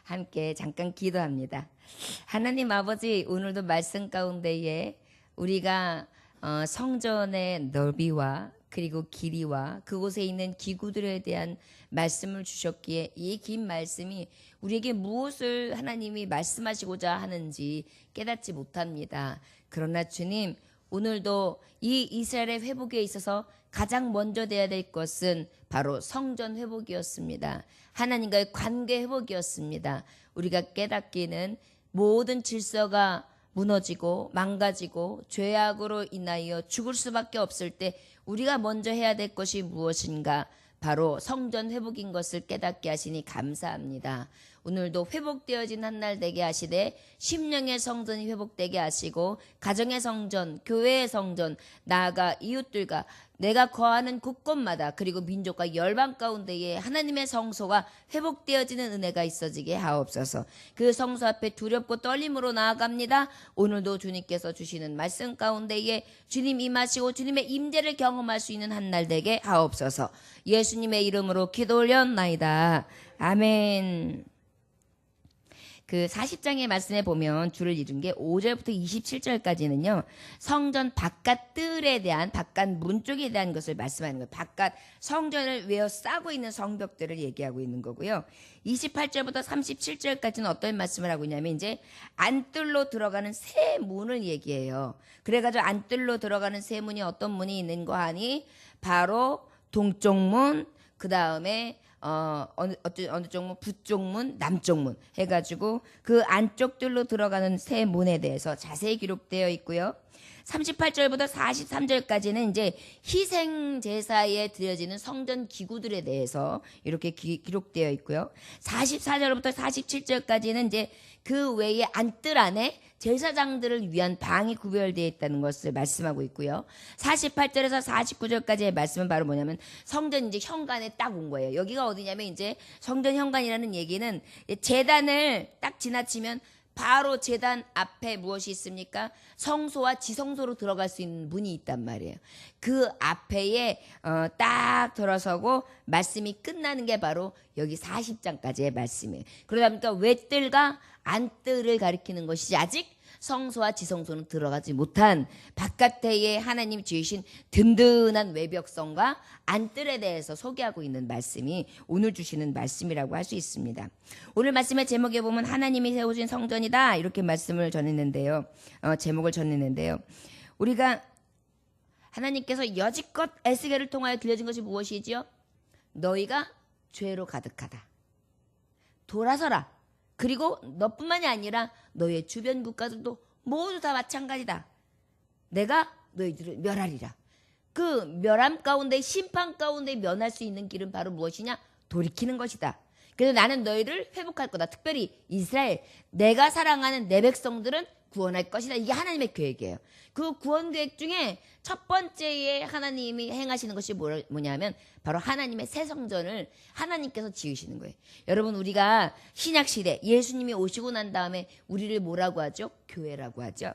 함께 잠깐 기도합니다. 하나님 아버지, 오늘도 말씀 가운데에 우리가 성전의 넓이와 그리고 길이와 그곳에 있는 기구들에 대한 말씀을 주셨기에 이 긴 말씀이 우리에게 무엇을 하나님이 말씀하시고자 하는지 깨닫지 못합니다. 그러나 주님, 오늘도 이 이스라엘의 회복에 있어서 가장 먼저 돼야 될 것은 바로 성전 회복이었습니다. 하나님과의 관계 회복이었습니다. 우리가 깨닫기는 모든 질서가 무너지고 망가지고 죄악으로 인하여 죽을 수밖에 없을 때 우리가 먼저 해야 될 것이 무엇인가? 바로 성전 회복인 것을 깨닫게 하시니 감사합니다. 오늘도 회복되어진 한 날 되게 하시되 심령의 성전이 회복되게 하시고 가정의 성전, 교회의 성전, 나아가 이웃들과 내가 거하는 곳곳마다 그리고 민족과 열방 가운데에 하나님의 성소가 회복되어지는 은혜가 있어지게 하옵소서. 그 성소 앞에 두렵고 떨림으로 나아갑니다. 오늘도 주님께서 주시는 말씀 가운데에 주님 임하시고 주님의 임재를 경험할 수 있는 한 날 되게 하옵소서. 예수님의 이름으로 기도 올렸나이다. 아멘. 그 40장의 말씀에 보면 줄을 이룬 게 5절부터 27절까지는요. 성전 바깥 뜰에 대한 바깥 문 쪽에 대한 것을 말씀하는 거예요. 바깥 성전을 외워싸고 있는 성벽들을 얘기하고 있는 거고요. 28절부터 37절까지는 어떤 말씀을 하고 있냐면 이제 안뜰로 들어가는 새 문을 얘기해요. 그래가지고 안뜰로 들어가는 새 문이 어떤 문이 있는가 하니 바로 동쪽 문, 그 다음에 어느 쪽 문, 북쪽 문, 남쪽 문 해가지고 그 안쪽들로 들어가는 새 문에 대해서 자세히 기록되어 있고요. 38절부터 43절까지는 이제 희생 제사에 드려지는 성전 기구들에 대해서 이렇게 기록되어 있고요. 44절부터 47절까지는 이제 그 외에 안뜰 안에 제사장들을 위한 방이 구별되어 있다는 것을 말씀하고 있고요. 48절에서 49절까지의 말씀은 바로 뭐냐면 성전 이제 현관에 딱 온 거예요. 여기가 어디냐면 이제 성전 현관이라는 얘기는 제단을 딱 지나치면 바로 제단 앞에 무엇이 있습니까? 성소와 지성소로 들어갈 수 있는 문이 있단 말이에요. 그 앞에 딱 들어서고 말씀이 끝나는 게 바로 여기 40장까지의 말씀이에요. 그러다 보니까 외뜰과 안뜰을 가리키는 것이지 아직 성소와 지성소는 들어가지 못한 바깥에 하나님 지으신 든든한 외벽성과 안뜰에 대해서 소개하고 있는 말씀이 오늘 주시는 말씀이라고 할 수 있습니다. 오늘 말씀의 제목에 보면 하나님이 세우신 성전이다 이렇게 말씀을 전했는데요. 제목을 전했는데요. 우리가 하나님께서 여지껏 에스겔을 통하여 들려진 것이 무엇이지요? 너희가 죄로 가득하다. 돌아서라. 그리고 너뿐만이 아니라 너의 주변 국가들도 모두 다 마찬가지다. 내가 너희들을 멸하리라. 그 멸함 가운데 심판 가운데 면할 수 있는 길은 바로 무엇이냐? 돌이키는 것이다. 그래서 나는 너희를 회복할 거다. 특별히 이스라엘, 내가 사랑하는 내 백성들은 구원할 것이다. 이게 하나님의 계획이에요. 그 구원 계획 중에 첫 번째에 하나님이 행하시는 것이 뭐냐면 바로 하나님의 새 성전을 하나님께서 지으시는 거예요. 여러분, 우리가 신약시대 예수님이 오시고 난 다음에 우리를 뭐라고 하죠? 교회라고 하죠.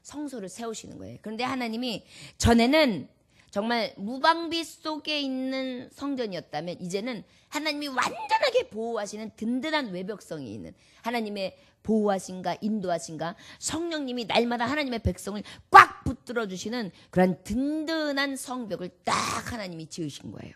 성소를 세우시는 거예요. 그런데 하나님이 전에는 정말 무방비 속에 있는 성전이었다면 이제는 하나님이 완전하게 보호하시는 든든한 외벽성이 있는 하나님의 보호하신가 인도하신가 성령님이 날마다 하나님의 백성을 꽉 붙들어 주시는 그런 든든한 성벽을 딱 하나님이 지으신 거예요.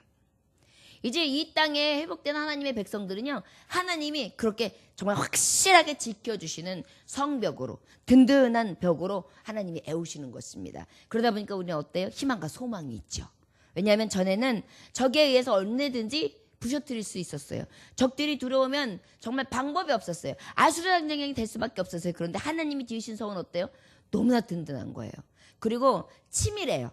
이제 이 땅에 회복된 하나님의 백성들은요, 하나님이 그렇게 정말 확실하게 지켜주시는 성벽으로 든든한 벽으로 하나님이 애우시는 것입니다. 그러다 보니까 우리는 어때요? 희망과 소망이 있죠. 왜냐하면 전에는 적에 의해서 언제든지 부셔뜨릴 수 있었어요. 적들이 들어오면 정말 방법이 없었어요. 아수르장정이 될 수밖에 없었어요. 그런데 하나님이 지으신 성은 어때요? 너무나 든든한 거예요. 그리고 치밀해요.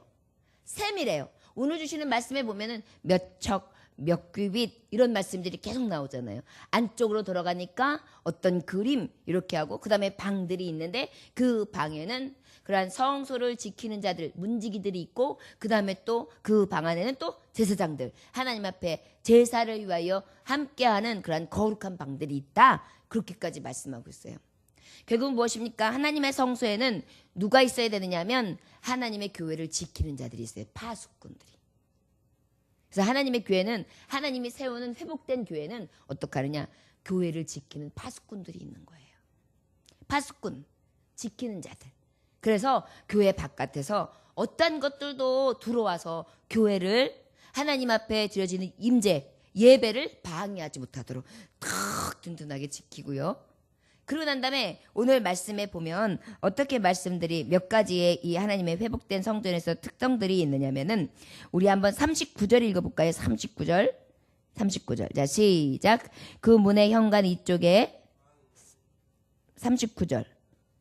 세밀해요. 오늘 주시는 말씀에 보면은 몇 척, 몇 규빗 이런 말씀들이 계속 나오잖아요. 안쪽으로 들어가니까 어떤 그림 이렇게 하고 그 다음에 방들이 있는데 그 방에는 그러한 성소를 지키는 자들, 문지기들이 있고 그 다음에 또 그 방 안에는 또 제사장들, 하나님 앞에 제사를 위하여 함께하는 그러한 거룩한 방들이 있다. 그렇게까지 말씀하고 있어요. 결국 무엇입니까? 하나님의 성소에는 누가 있어야 되느냐 하면 하나님의 교회를 지키는 자들이 있어요. 파수꾼들이. 그래서 하나님의 교회는 하나님이 세우는 회복된 교회는 어떻게 하느냐? 교회를 지키는 파수꾼들이 있는 거예요. 파수꾼, 지키는 자들. 그래서 교회 바깥에서 어떤 것들도 들어와서 교회를 하나님 앞에 드려지는 임재, 예배를 방해하지 못하도록 탁 든든하게 지키고요. 그러고 난 다음에 오늘 말씀에 보면 어떻게 말씀들이 몇 가지의 이 하나님의 회복된 성전에서 특성들이 있느냐면은 우리 한번 39절 읽어볼까요? 39절. 자, 시작. 그 문의 현관 이쪽에 39절.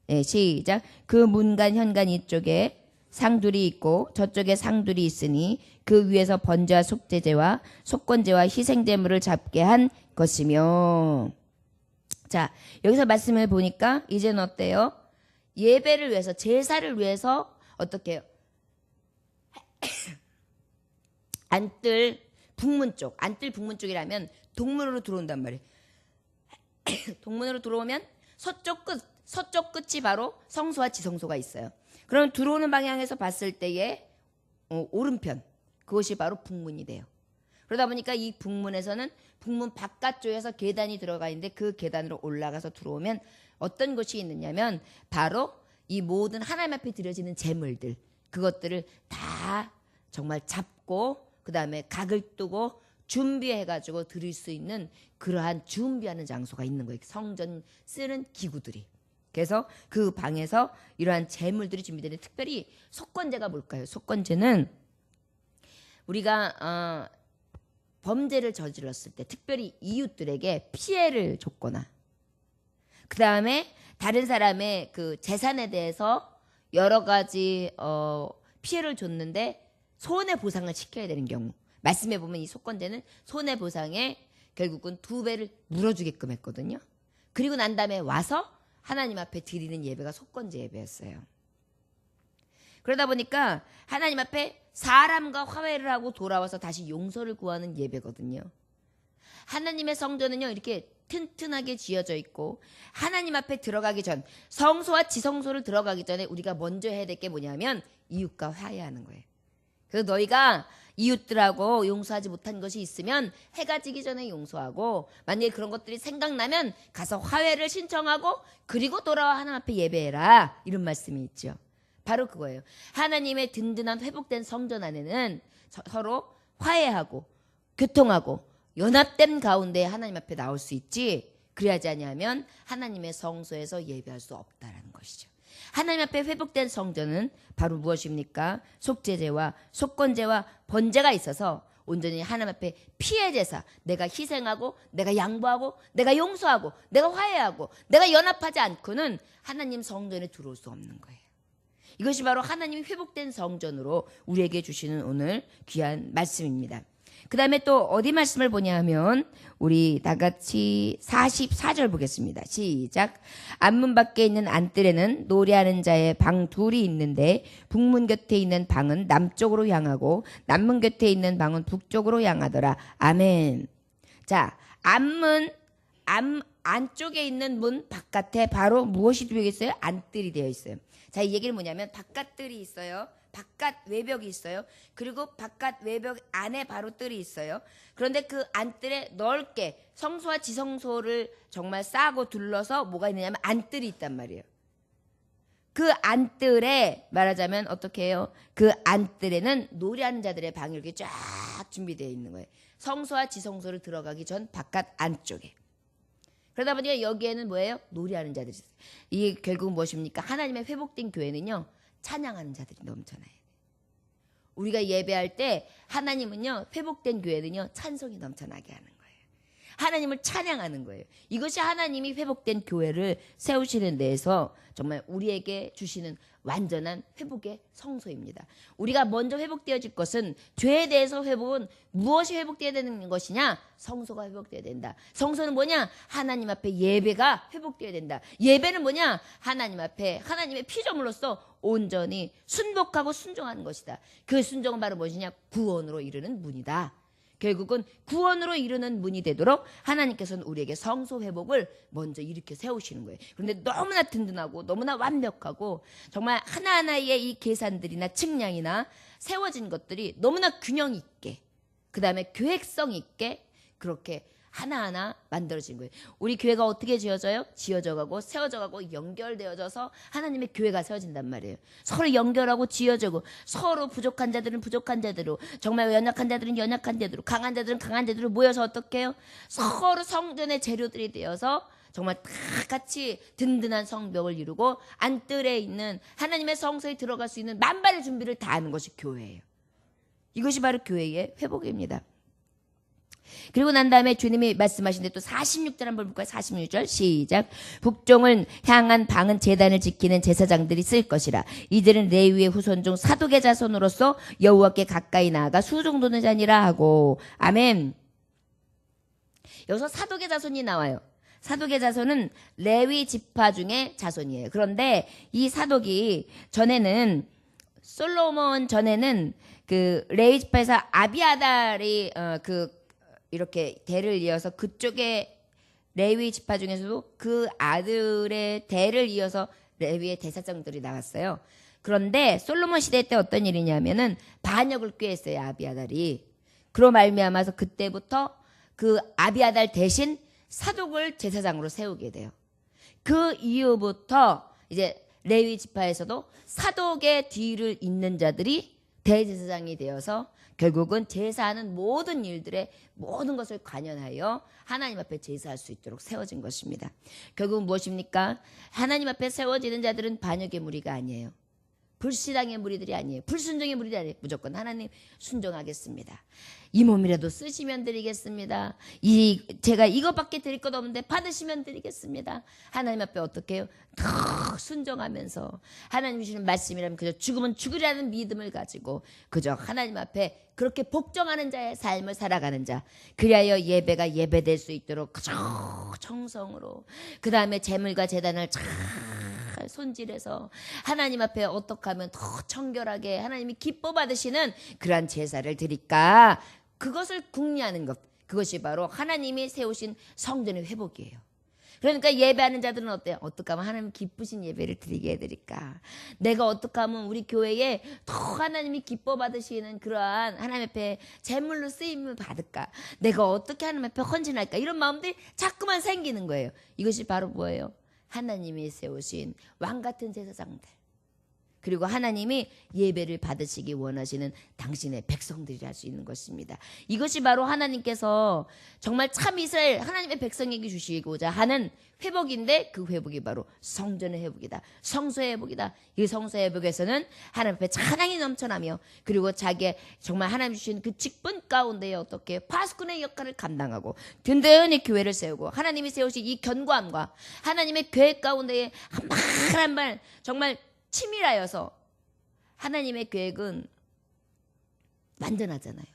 네, 시작. 그 문간 현관 이쪽에 상둘이 있고 저쪽에 상둘이 있으니 그 위에서 번제와 속죄제와 속건제와 희생제물을 잡게 한 것이며. 자, 여기서 말씀을 보니까 이제는 어때요? 예배를 위해서, 제사를 위해서 어떻게 해요? 안뜰 북문 쪽이라면 동문으로 들어온단 말이에요. 동문으로 들어오면 서쪽 끝이 바로 성소와 지성소가 있어요. 그럼 들어오는 방향에서 봤을 때의 오른편, 그것이 바로 북문이 돼요. 그러다 보니까 이 북문에서는 북문 바깥쪽에서 계단이 들어가 있는데 그 계단으로 올라가서 들어오면 어떤 것이 있느냐면 바로 이 모든 하나님 앞에 드려지는 제물들, 그것들을 다 정말 잡고 그 다음에 각을 뜨고 준비해가지고 드릴 수 있는 그러한 준비하는 장소가 있는 거예요. 성전 쓰는 기구들이. 그래서 그 방에서 이러한 제물들이 준비되는데 특별히 속건제가 뭘까요? 속건제는 우리가 범죄를 저질렀을 때 특별히 이웃들에게 피해를 줬거나 그 다음에 다른 사람의 그 재산에 대해서 여러 가지 피해를 줬는데 손해보상을 시켜야 되는 경우, 말씀해 보면 이 속건제는 손해보상에 결국은 2배를 물어주게끔 했거든요. 그리고 난 다음에 와서 하나님 앞에 드리는 예배가 속건제 예배였어요. 그러다 보니까 하나님 앞에 사람과 화해를 하고 돌아와서 다시 용서를 구하는 예배거든요. 하나님의 성전은요, 이렇게 튼튼하게 지어져 있고 하나님 앞에 들어가기 전, 성소와 지성소를 들어가기 전에 우리가 먼저 해야 될 게 뭐냐면 이웃과 화해하는 거예요. 그래서 너희가 이웃들하고 용서하지 못한 것이 있으면 해가 지기 전에 용서하고, 만약에 그런 것들이 생각나면 가서 화해를 신청하고 그리고 돌아와 하나님 앞에 예배해라, 이런 말씀이 있죠. 바로 그거예요. 하나님의 든든한 회복된 성전 안에는 서로 화해하고 교통하고 연합된 가운데 하나님 앞에 나올 수 있지, 그래야지 아니하면 하나님의 성소에서 예배할 수 없다라는 것이죠. 하나님 앞에 회복된 성전은 바로 무엇입니까? 속죄제와 속건제와 번제가 있어서 온전히 하나님 앞에 피해 제사, 내가 희생하고 내가 양보하고 내가 용서하고 내가 화해하고 내가 연합하지 않고는 하나님 성전에 들어올 수 없는 거예요. 이것이 바로 하나님이 회복된 성전으로 우리에게 주시는 오늘 귀한 말씀입니다. 그 다음에 또 어디 말씀을 보냐 하면 우리 다같이 44절 보겠습니다. 시작. 안문 밖에 있는 안뜰에는 노래하는 자의 방 둘이 있는데 북문 곁에 있는 방은 남쪽으로 향하고 남문 곁에 있는 방은 북쪽으로 향하더라. 아멘. 자, 안쪽에 있는 문 바깥에 바로 무엇이 되어 있어요? 안뜰이 되어 있어요. 자, 이 얘기는 뭐냐면 바깥뜰이 있어요. 바깥 외벽이 있어요. 그리고 바깥 외벽 안에 바로 뜰이 있어요. 그런데 그 안뜰에 넓게 성소와 지성소를 정말 싸고 둘러서 뭐가 있느냐면 안뜰이 있단 말이에요. 그 안뜰에 말하자면 어떻게 해요? 그 안뜰에는 노래하는 자들의 방이 이렇게 쫙 준비되어 있는 거예요. 성소와 지성소를 들어가기 전 바깥 안쪽에. 그러다 보니까 여기에는 뭐예요? 노래하는 자들이 있어요. 이게 결국 무엇입니까? 하나님의 회복된 교회는요, 찬양하는 자들이 넘쳐나요. 우리가 예배할 때 하나님은요, 회복된 교회는요, 찬송이 넘쳐나게 하는 거예요. 하나님을 찬양하는 거예요. 이것이 하나님이 회복된 교회를 세우시는 데에서 정말 우리에게 주시는 완전한 회복의 성소입니다. 우리가 먼저 회복되어질 것은, 죄에 대해서 회복은 무엇이 회복되어야 되는 것이냐? 성소가 회복되어야 된다. 성소는 뭐냐? 하나님 앞에 예배가 회복되어야 된다. 예배는 뭐냐? 하나님 앞에 하나님의 피조물로서 온전히 순복하고 순종하는 것이다. 그 순종은 바로 무엇이냐? 구원으로 이르는 문이다. 결국은 구원으로 이르는 문이 되도록 하나님께서는 우리에게 성소 회복을 먼저 일으켜 세우시는 거예요. 그런데 너무나 든든하고 너무나 완벽하고 정말 하나하나의 이 계산들이나 측량이나 세워진 것들이 너무나 균형 있게, 그 다음에 계획성 있게 그렇게 하나하나 만들어진 거예요. 우리 교회가 어떻게 지어져요? 지어져 가고 세워져 가고 연결되어져서 하나님의 교회가 세워진단 말이에요. 서로 연결하고 지어져고 서로 부족한 자들은 부족한 자대로, 정말 연약한 자들은 연약한 자대로, 강한 자들은 강한 자대로 모여서 어떻게 해요? 서로 성전의 재료들이 되어서 정말 다 같이 든든한 성벽을 이루고 안뜰에 있는 하나님의 성소에 들어갈 수 있는 만반의 준비를 다 하는 것이 교회예요. 이것이 바로 교회의 회복입니다. 그리고 난 다음에 주님이 말씀하신데 또 46절 한번 볼까요? 46절 시작. 북종을 향한 방은 제단을 지키는 제사장들이 쓸 것이라. 이들은 레위의 후손 중 사독의 자손으로서 여호와께 가까이 나아가 수종도는 자니라 하고. 아멘. 여기서 사독의 자손이 나와요. 사독의 자손은 레위 지파 중에 자손이에요. 그런데 이 사독이 전에는 솔로몬 전에는 그 레위 지파에서 아비아달이 이렇게 대를 이어서 그쪽에 레위 지파 중에서도 그 아들의 대를 이어서 레위의 대사장들이 나왔어요. 그런데 솔로몬 시대 때 어떤 일이냐면은 반역을 꾀했어요. 아비아달이. 그로 말미암아서 그때부터 그 아비아달 대신 사독을 제사장으로 세우게 돼요. 그 이후부터 이제 레위 지파에서도 사독의 뒤를 잇는 자들이 대제사장이 되어서 결국은 제사하는 모든 일들의 모든 것을 관여하여 하나님 앞에 제사할 수 있도록 세워진 것입니다. 결국은 무엇입니까? 하나님 앞에 세워지는 자들은 반역의 무리가 아니에요. 불신앙의 무리들이 아니에요. 불순종의 무리들이 아니에요. 무조건 하나님 순종하겠습니다. 이 몸이라도 쓰시면 드리겠습니다. 제가 이것밖에 드릴 것 없는데 받으시면 드리겠습니다. 하나님 앞에 어떻게 해요? 더 순종하면서 하나님 주시는 말씀이라면 그저 죽으면 죽으리라는 믿음을 가지고 그저 하나님 앞에 그렇게 복종하는 자의 삶을 살아가는 자. 그리하여 예배가 예배될 수 있도록 그저 정성으로 그 다음에 제물과 제단을 잘 손질해서 하나님 앞에 어떻게 하면 더 청결하게 하나님이 기뻐 받으시는 그러한 제사를 드릴까? 그것을 궁리하는 것. 그것이 바로 하나님이 세우신 성전의 회복이에요. 그러니까 예배하는 자들은 어때요? 어떻게 하면 하나님 기쁘신 예배를 드리게 해드릴까? 내가 어떻게 하면 우리 교회에 더 하나님이 기뻐 받으시는 그러한 하나님 앞에 제물로 쓰임을 받을까? 내가 어떻게 하나님 앞에 헌신할까? 이런 마음들이 자꾸만 생기는 거예요. 이것이 바로 뭐예요? 하나님이 세우신 왕같은 제사장들, 그리고 하나님이 예배를 받으시기 원하시는 당신의 백성들이라 할 수 있는 것입니다. 이것이 바로 하나님께서 정말 참 이스라엘 하나님의 백성에게 주시고자 하는 회복인데 그 회복이 바로 성전의 회복이다. 성소의 회복이다. 이 성소의 회복에서는 하나님 앞에 찬양이 넘쳐나며 그리고 자기의 정말 하나님 주신 그 직분 가운데에 어떻게 파수꾼의 역할을 감당하고 든든히 교회를 세우고 하나님이 세우신 이 견고함과 하나님의 계획 가운데에 한 발 한 발 정말 치밀하여서 하나님의 계획은 완전하잖아요.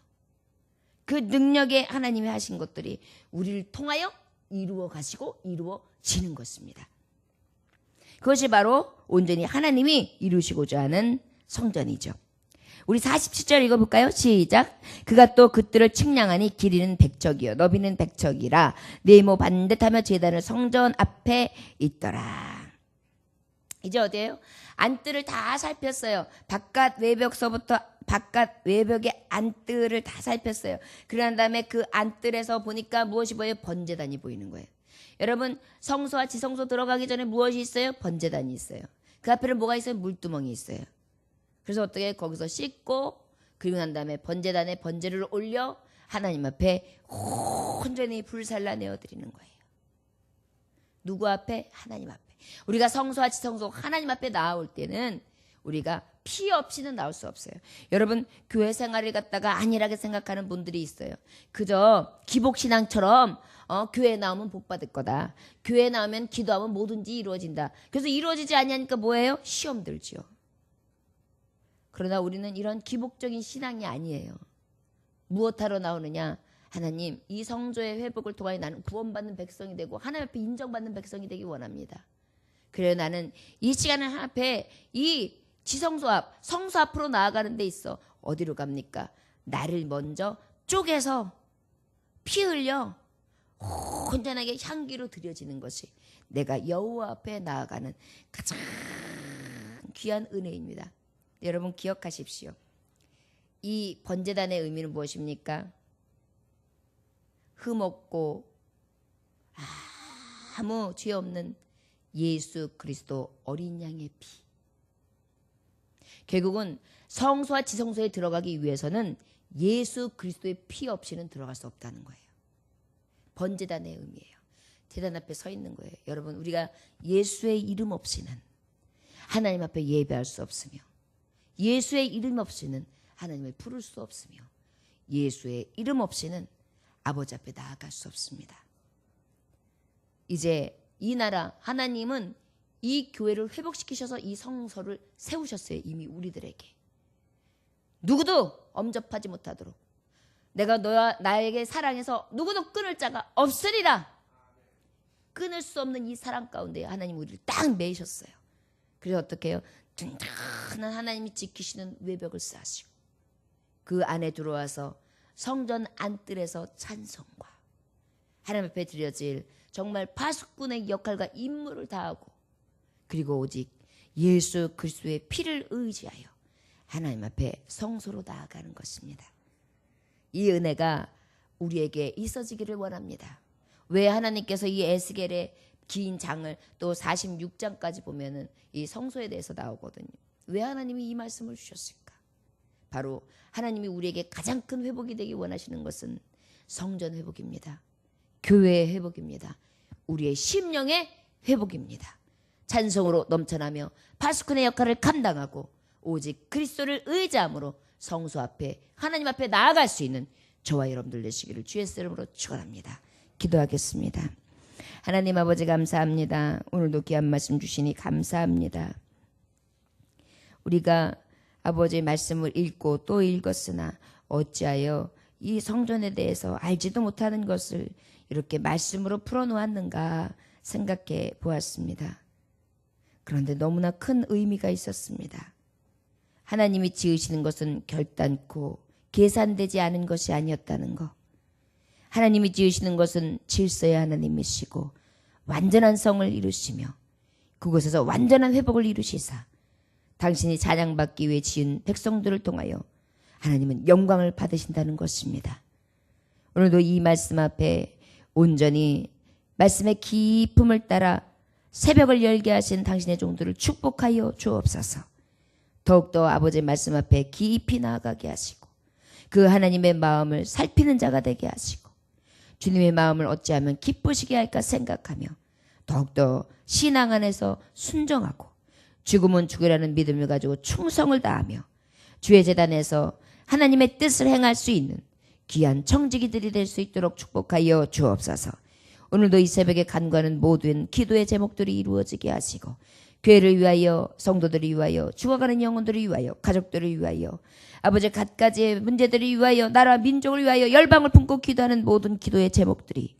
그 능력에 하나님이 하신 것들이 우리를 통하여 이루어 가시고 이루어지는 것입니다. 그것이 바로 온전히 하나님이 이루시고자 하는 성전이죠. 우리 47절 읽어볼까요? 시작. 그가 또 그들을 측량하니 길이는 100척이요 너비는 100척이라 네모 반듯하며 제단을 성전 앞에 있더라. 이제 어디예요? 안뜰을 다 살폈어요. 바깥 외벽서부터 바깥 외벽의 안뜰을 다 살폈어요. 그런 다음에 그 안뜰에서 보니까 무엇이 보여요? 번제단이 보이는 거예요. 여러분 성소와 지성소 들어가기 전에 무엇이 있어요? 번제단이 있어요. 그 앞에는 뭐가 있어요? 물두멍이 있어요. 그래서 어떻게 거기서 씻고 그리고 난 다음에 번제단에 번제를 올려 하나님 앞에 온전히 불살라 내어드리는 거예요. 누구 앞에? 하나님 앞에. 우리가 성소와 지성소 하나님 앞에 나올 때는 우리가 피 없이는 나올 수 없어요. 여러분 교회 생활을 갖다가 안일하게 생각하는 분들이 있어요. 그저 기복신앙처럼 교회 나오면 복 받을 거다. 교회 나오면 기도하면 뭐든지 이루어진다. 그래서 이루어지지 아니하니까 뭐예요? 시험 들지요. 그러나 우리는 이런 기복적인 신앙이 아니에요. 무엇하러 나오느냐? 하나님 이 성소의 회복을 통하여 나는 구원받는 백성이 되고 하나님 앞에 인정받는 백성이 되기 원합니다. 그래요 나는 이 시간을 하나님 앞에 이 지성소 앞 성소 앞으로 나아가는 데 있어. 어디로 갑니까? 나를 먼저 쪼개서 피 흘려 온전하게 향기로 드려지는 것이 내가 여호와 앞에 나아가는 가장 귀한 은혜입니다. 여러분 기억하십시오. 이 번제단의 의미는 무엇입니까? 흠없고 아무 죄 없는 예수 그리스도 어린 양의 피. 결국은 성소와 지성소에 들어가기 위해서는 예수 그리스도의 피 없이는 들어갈 수 없다는 거예요. 번제단의 의미예요. 제단 앞에 서 있는 거예요. 여러분, 우리가 예수의 이름 없이는 하나님 앞에 예배할 수 없으며, 예수의 이름 없이는 하나님을 부를 수 없으며, 예수의 이름 없이는 아버지 앞에 나아갈 수 없습니다. 이제 이 나라 하나님은 이 교회를 회복시키셔서 이 성소를 세우셨어요. 이미 우리들에게. 누구도 엄접하지 못하도록. 내가 너와 나에게 사랑해서 누구도 끊을 자가 없으리라. 끊을 수 없는 이 사랑 가운데 하나님 우리를 딱 매이셨어요. 그래서 어떻게 해요? 든든한 하나님이 지키시는 외벽을 쌓으시고 그 안에 들어와서 성전 안뜰에서 찬송과 하나님 앞에 드려질 정말 파수꾼의 역할과 임무를 다하고, 그리고 오직 예수 그리스도의 피를 의지하여 하나님 앞에 성소로 나아가는 것입니다. 이 은혜가 우리에게 있어지기를 원합니다. 왜 하나님께서 이 에스겔의 긴 장을 또 46장까지 보면은 이 성소에 대해서 나오거든요. 왜 하나님이 이 말씀을 주셨을까? 바로 하나님이 우리에게 가장 큰 회복이 되기 원하시는 것은 성전 회복입니다. 교회의 회복입니다. 우리의 심령의 회복입니다. 찬송으로 넘쳐나며 파수꾼의 역할을 감당하고 오직 그리스도를 의지함으로 성소 앞에 하나님 앞에 나아갈 수 있는 저와 여러분들 되시기를 주의 이름으로 축원합니다. 기도하겠습니다. 하나님 아버지 감사합니다. 오늘도 귀한 말씀 주시니 감사합니다. 우리가 아버지의 말씀을 읽고 또 읽었으나 어찌하여 이 성전에 대해서 알지도 못하는 것을 이렇게 말씀으로 풀어놓았는가 생각해 보았습니다. 그런데 너무나 큰 의미가 있었습니다. 하나님이 지으시는 것은 결단코 계산되지 않은 것이 아니었다는 것. 하나님이 지으시는 것은 질서의 하나님이시고 완전한 성을 이루시며 그곳에서 완전한 회복을 이루시사 당신이 찬양받기 위해 지은 백성들을 통하여 하나님은 영광을 받으신다는 것입니다. 오늘도 이 말씀 앞에 온전히 말씀의 깊음을 따라 새벽을 열게 하신 당신의 종들을 축복하여 주옵소서. 더욱더 아버지의 말씀 앞에 깊이 나아가게 하시고 그 하나님의 마음을 살피는 자가 되게 하시고 주님의 마음을 어찌하면 기쁘시게 할까 생각하며 더욱더 신앙 안에서 순종하고 죽으면 죽으라는 믿음을 가지고 충성을 다하며 주의 제단에서 하나님의 뜻을 행할 수 있는 귀한 청지기들이 될 수 있도록 축복하여 주옵소서. 오늘도 이 새벽에 간구하는 모든 기도의 제목들이 이루어지게 하시고 교회를 위하여, 성도들을 위하여, 죽어가는 영혼들을 위하여, 가족들을 위하여, 아버지 갖가지의 문제들을 위하여, 나라 민족을 위하여 열방을 품고 기도하는 모든 기도의 제목들이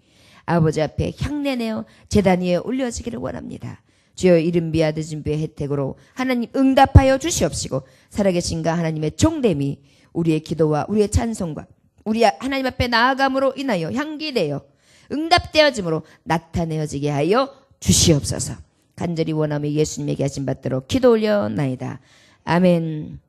아버지 앞에 향내내어 제단 위에 올려지기를 원합니다. 주여 이른 비와 늦은 비의 혜택으로 하나님 응답하여 주시옵시고 살아계신가 하나님의 종됨이 우리의 기도와 우리의 찬송과 우리 하나님 앞에 나아감으로 인하여 향기되어 응답되어짐으로 나타내어지게 하여 주시옵소서. 간절히 원하며 예수님에게 하신 받도록 기도 올려나이다. 아멘.